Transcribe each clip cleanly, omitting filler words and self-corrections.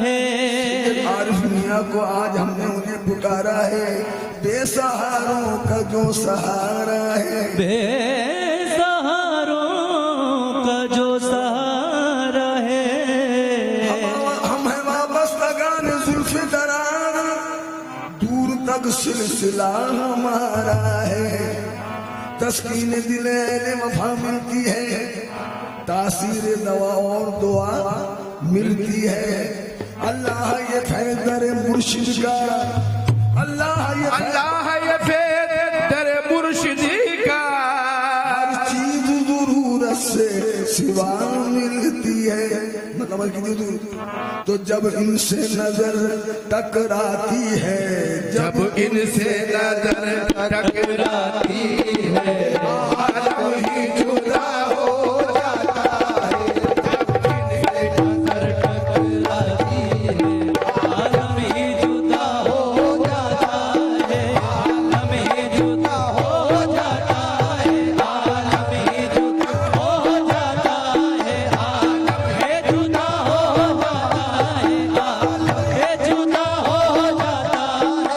है। आरिफ मियां को आज हमने उन्हें पुकारा है, बेसहारों का जो सहारा है, बेसहारों का जो सहारा है। हम है वाबस्तगान जुल्फ़े दरार, दूर तक सिलसिला हमारा है। तस्कीन दिले वफा मिलती है, तासीर दवा और दुआ मिलती है। अल्लाह ये फैज़ मुर्शिद का, अल्लाह ये दर मुर्शिदी का, हर चीज जरूरत से सिवा मिलती है। मतलब तो जब इनसे नजर टकराती है, जब इनसे नजर टकराती है, आलम ही जुदा हो जाता है। जब इनसे नजर टकराती है, आलम ही जुदा हो जाता है, आलम ही जुदा हो जाता है, आलम ही जुदा हो जाता है, आलम ही जुदा हो जाता है, आलम ही जुदा हो जाता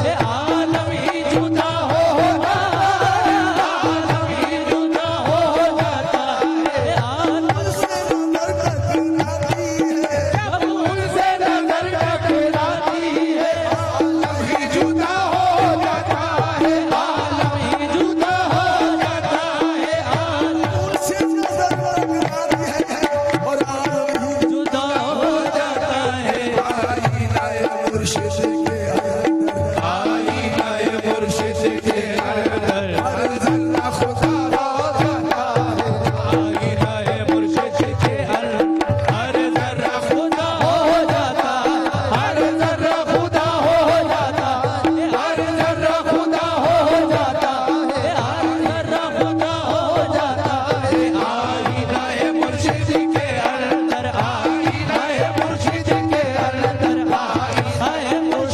है, आलम ही जुदा हो जाता है, आलम ही जुदा हो जाता है, आलम से नजर टकराती है, जब उनसे नजर टकराती है, आलम ही जुदा हो जाता है, आलम ही जुदा हो जाता है, आलम उनसे नजर टकराती है और आलम ही जुदा हो जाता है। आईनाए मुर्शिद के अंदर, आईनाए मुर्शिद के अंदर हर जर्रा खुदा हो जाता है। आईनाए मुर्शिद के अंदर हर जर्रा खुदा हो जाता है, हर जर्रा खुदा हो जाता है, हर जर्रा खुदा हो जाता है, हर जर्रा खुदा हो जाता है। आईनाए मुर्शिद के अंदर, आईनाए मुर्शिद के अंदर, आईनाए मुर्शिद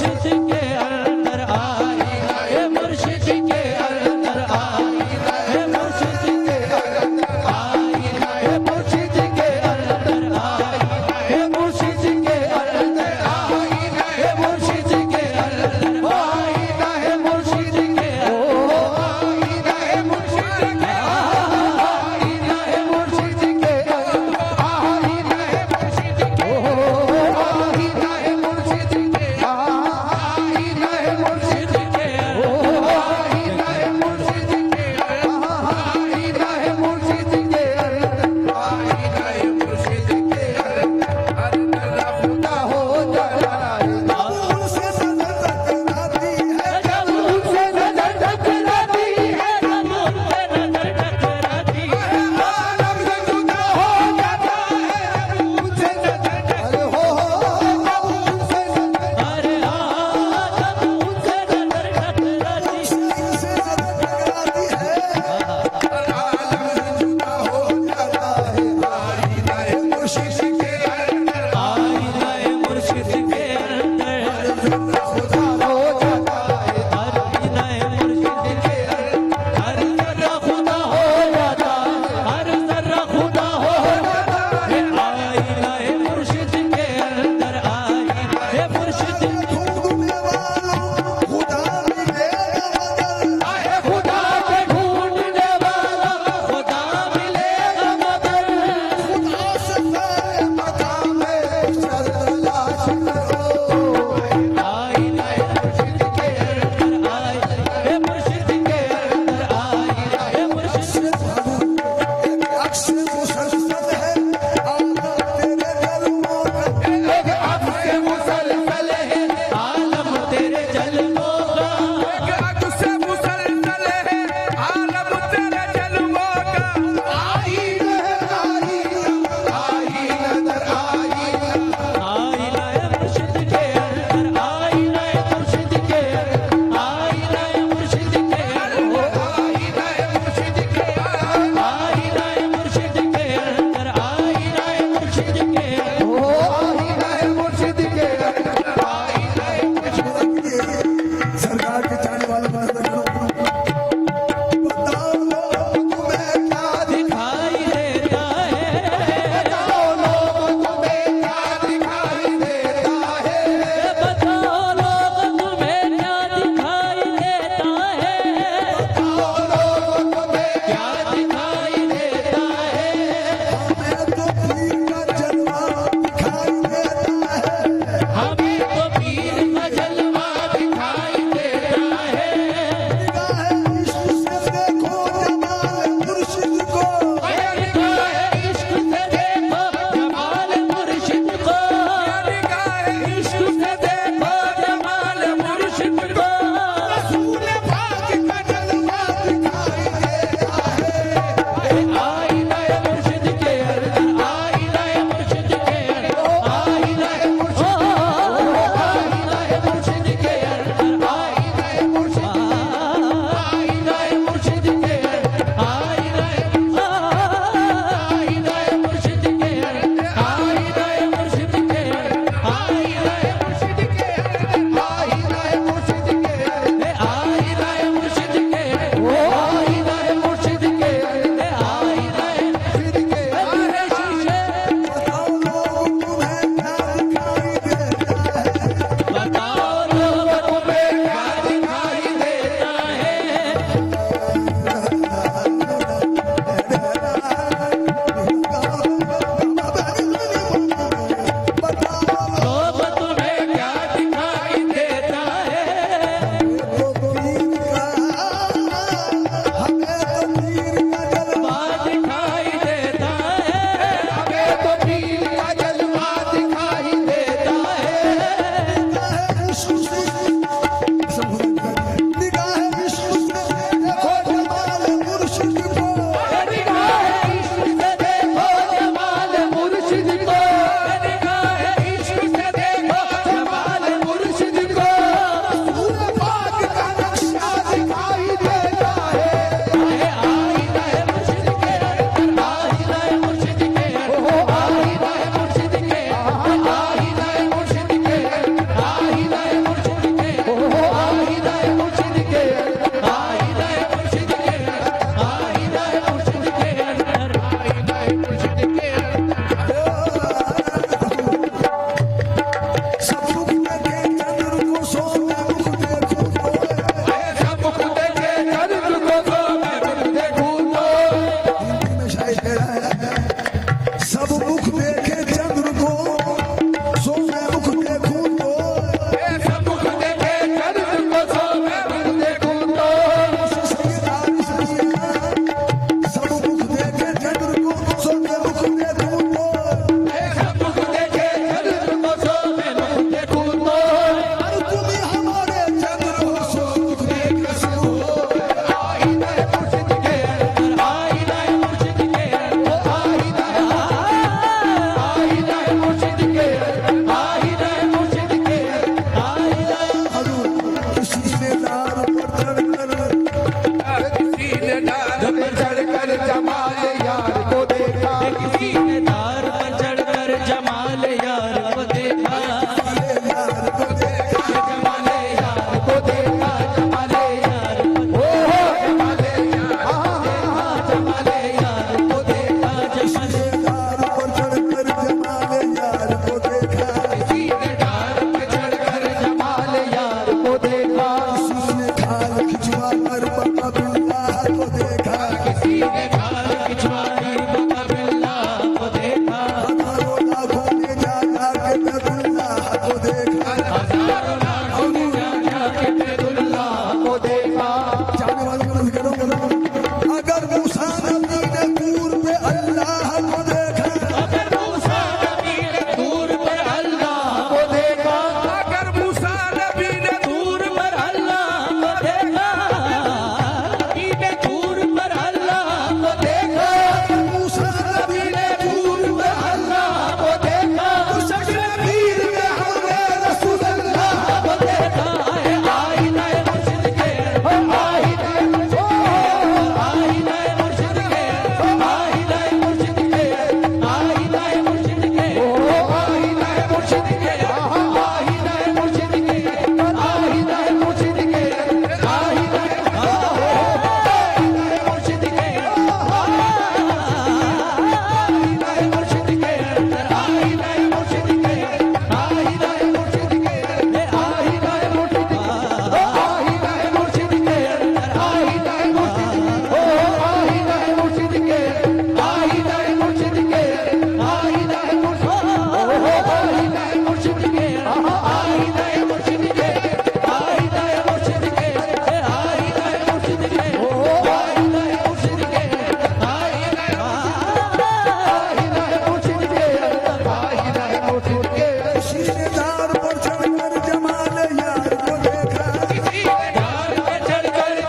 सीनेदार पर चढ़कर जमाल यार को देखा,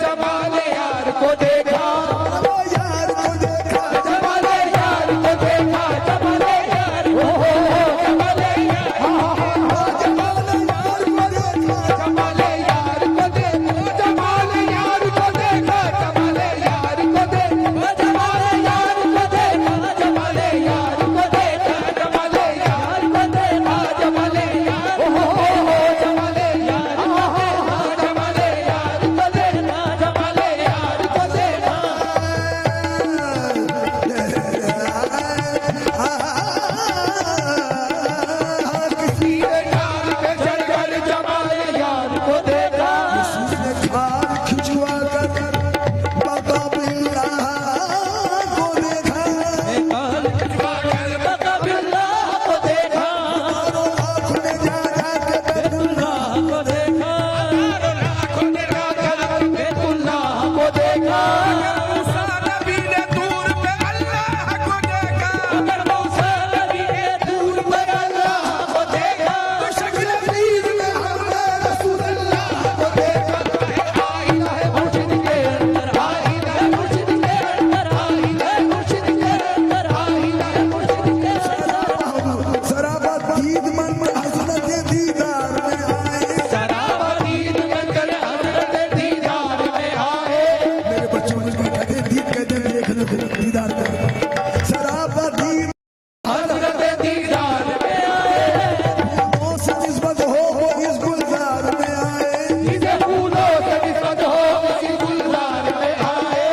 जमाल यार को देखा, वो यार को देखा, जमाल यार को देखा, जमाल यार को जमाल यार जमाल यार को देखा, जमाल यार को देखा, जमाल यार को देखा, जमाल यार को देखा, जमाल यार को देखा, जमाल यार को देखा, जमाल यार को देखा, जमाल यार हो जमाल यार हो जमाल यार को देखा, जमाल यार को देखा। किसी ने कार पे चढ़कर जमाल यार को देखा, उसने खार खिंचवा कर बाबा बिल्ला को देखा, बाबा बिल्ला को देखा, और आँख में जा के बेतुल्लाह को देखा, आँखों ने जाकर बेतुल्लाह को देखा। मूसा नबी ने दूर पे अल्लाह को देखा, मूसा नबी ने दूर पे अल्लाह को देखा, तो शक्ल फरीद में हमने रसूलुल्लाह को देखा। आई है मुर्शिद के अंदर, आई है मुर्शिद के अंदर, आई है मुर्शिद के अंदर, आई है मुर्शिद के अंदर। सराबत दीद मन में हजरत दीदार में आए, शराबीद बनकर हज़रत दीदार में आए। मेरे बच्चों मुझको कहते दीद कहते हैं, देख लो दीदार कर सराबत दीद हज़रत दीदार में आए। फूलों से निस्बत हो इस गुलजार में आए, जिसे फूलों से निस्बत हो उसी गुलजार में आए।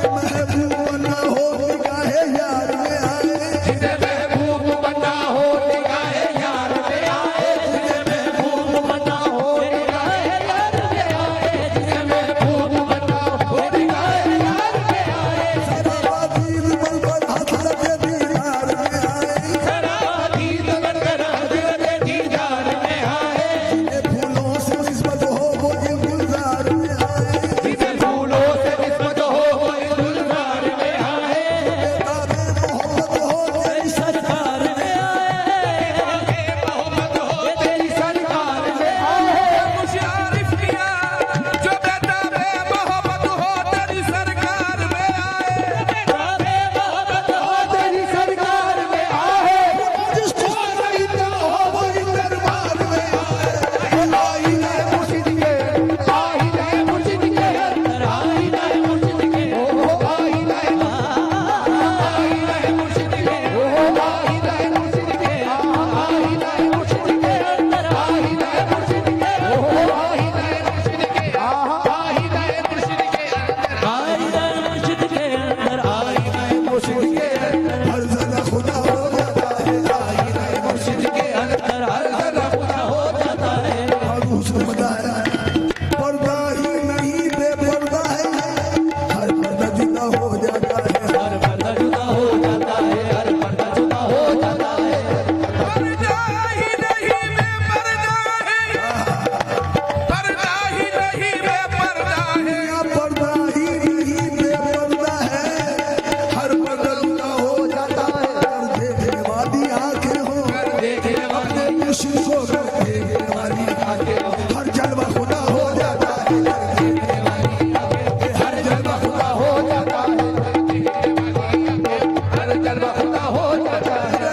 महबूब बना हो निगाहे यार में आए, जिसे महबूब बना हो निगाहे यार में आए। जिसे महबूब बना हो निगाहे यार में आए। जिसे महबूब बना हो निगाहे यार में आए। सराबत दीद मन पर हजरत दीदार में आए, शराबीद बनकर हज़रत दीदार में आए। ये फूलों से निस्बत हो वो ये गुलजार में आए, जिसे फूलों से निस्बत हो वो इस गुलजार में आए। ताबे मोहब्बत हो तेरी सरकार में मोहब्बत हो तेरी सरकार में आए। मुशारिफ किया जो बेताबे मोहब्बत हो तेरी सरकार में आए। बेताबे मोहब्बत हो तेरी सरकार में आए। जिसको खरीदना हो वो इस दरबार में आए, आई है मुर्शिद के, आई है मुर्शिद के अंदर, आई है मुर्शिद के, ओ आई है मुर्शिद के, ओ आई है मुर्शिद के, आई है मुर्शिद के अंदर, आई है मुर्शिद के, ओ आई है मुर्शिद के, आई है मुर्शिद के अंदर, आई है मुर्शिद के अंदर, आई है मुर्शिद के अंदर, हर जगह खुदा हो जाता है, आई है मुर्शिद के अंदर, हर जगह खुदा हो जाता है। और उसको बताया पर्दा ही नहीं बेपर्दा है, हर पर्दा जुदा हो जाता है, हर पर्दा जुदा हो जाता है, हर पर्दा जुदा हो जाता है। पर्दा ही नहीं बेपर्दा है, पर्दा ही नहीं बेपर्दा है। या पर्दा ही नहीं बेपर्दा है, हर पर्दा जुदा हो जाता है, कर देखने वाली आंखें हो देखने वाले मुश्किल को कर देखने वाली आंखें हो, हर जलवा खुदा हो जाता है, हर जलवा खुदा हो जाता है, हर जलवा खुदा हो जाता है।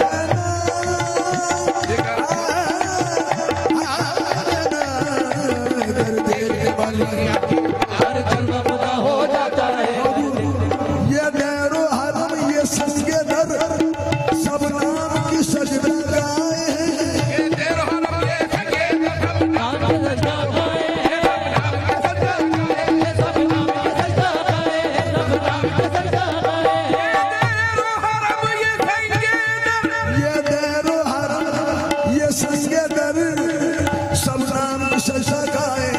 कर देखने वाली हर जलवा खुदा हो जाता है। ये दैरो हरम ये संगे दर सब नाम की सजदा गाए हैं, ये तेरो हरम ये सगे सब नाम के सजदा गाए हैं, सजदा गाए, सब नाम के सजदा गाए हैं, सब नाम के सजदा गाए हैं। तेरो हरम ये सगे ये दैरो हरम ये संगे दर सब नाम की सजदा गाए